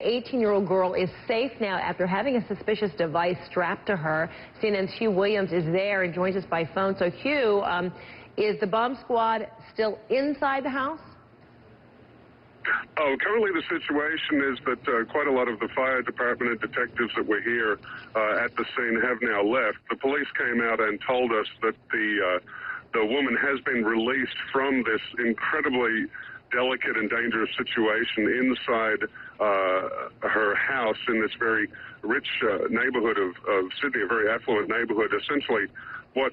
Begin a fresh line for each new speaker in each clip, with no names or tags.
18-year-old girl is safe now after having a suspicious device strapped to her. CNN's Hugh Williams is there and joins us by phone. So, Hugh, is the bomb squad still inside the house?
Currently the situation is that quite a lot of the fire department and detectives that were here at the scene have now left. The police came out and told us that the woman has been released from this incredibly delicate and dangerous situation inside her house in this very rich neighborhood of Sydney, a very affluent neighborhood. Essentially, what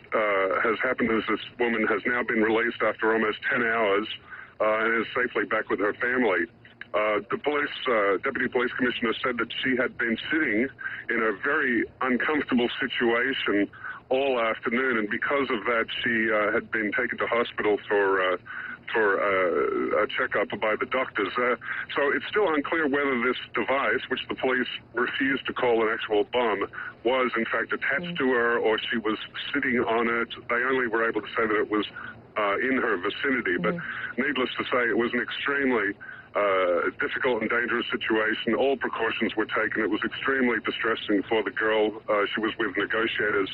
has happened is this woman has now been released after almost 10 hours and is safely back with her family. The Deputy Police Commissioner said that she had been sitting in a very uncomfortable situation all afternoon, and because of that, she had been taken to hospital for a checkup by the doctors. So it's still unclear whether this device, which the police refused to call an actual bomb, was in fact attached to her or she was sitting on it. They only were able to say that it was in her vicinity, but needless to say, it was an extremely difficult and dangerous situation. All precautions were taken. It was extremely distressing for the girl. She was with negotiators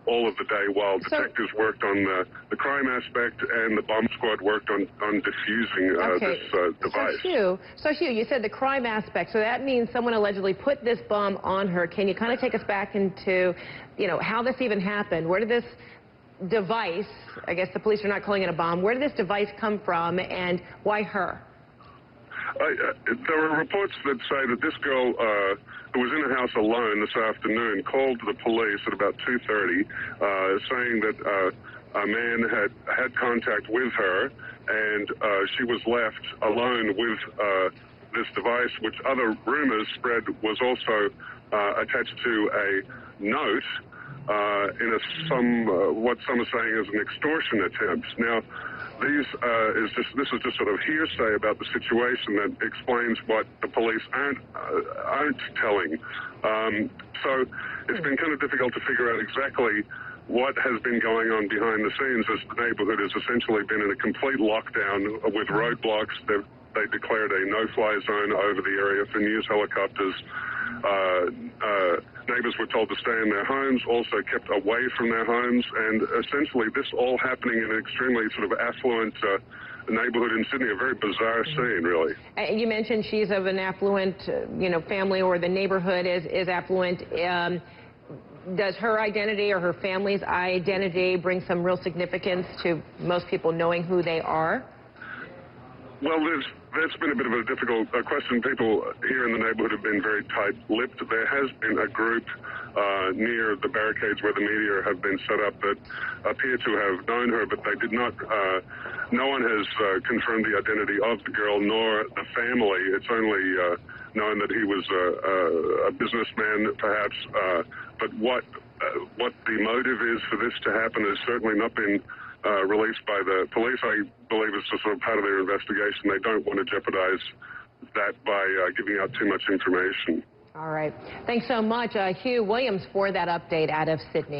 all of the day while detectives worked on the crime aspect and the bomb squad worked on defusing this device.
So Hugh, you said the crime aspect, so that means someone allegedly put this bomb on her. Can you kind of take us back into, how this even happened? Where did this device, I guess the police are not calling it a bomb, where did this device come from and why her?
There are reports that say that this girl who was in the house alone this afternoon called the police at about 2:30 saying that a man had contact with her and she was left alone with this device, which other rumors spread was also attached to a note what some are saying is an extortion attempt. Now, this is just sort of hearsay about the situation that explains what the police aren't telling. So it's been kind of difficult to figure out exactly what has been going on behind the scenes, as the neighborhood has essentially been in a complete lockdown with roadblocks. They declared a no-fly zone over the area for news helicopters. Neighbors were told to stay in their homes, also kept away from their homes, and essentially this all happening in an extremely sort of affluent neighborhood in Sydney, a very bizarre scene, really.
You mentioned she's of an affluent, family, or the neighborhood is affluent. Does her identity or her family's identity bring some real significance to most people knowing who they are?
Well, that's been a bit of a difficult question. People here in the neighborhood have been very tight-lipped. There has been a group near the barricades where the media have been set up that appear to have known her, but they did not. No one has confirmed the identity of the girl nor the family. It's only known that he was a businessman, perhaps. But what the motive is for this to happen has certainly not been released by the police. I believe it's a sort of part of their investigation. They don't want to jeopardize that by giving out too much information.
All right. Thanks so much, Hugh Williams, for that update out of Sydney.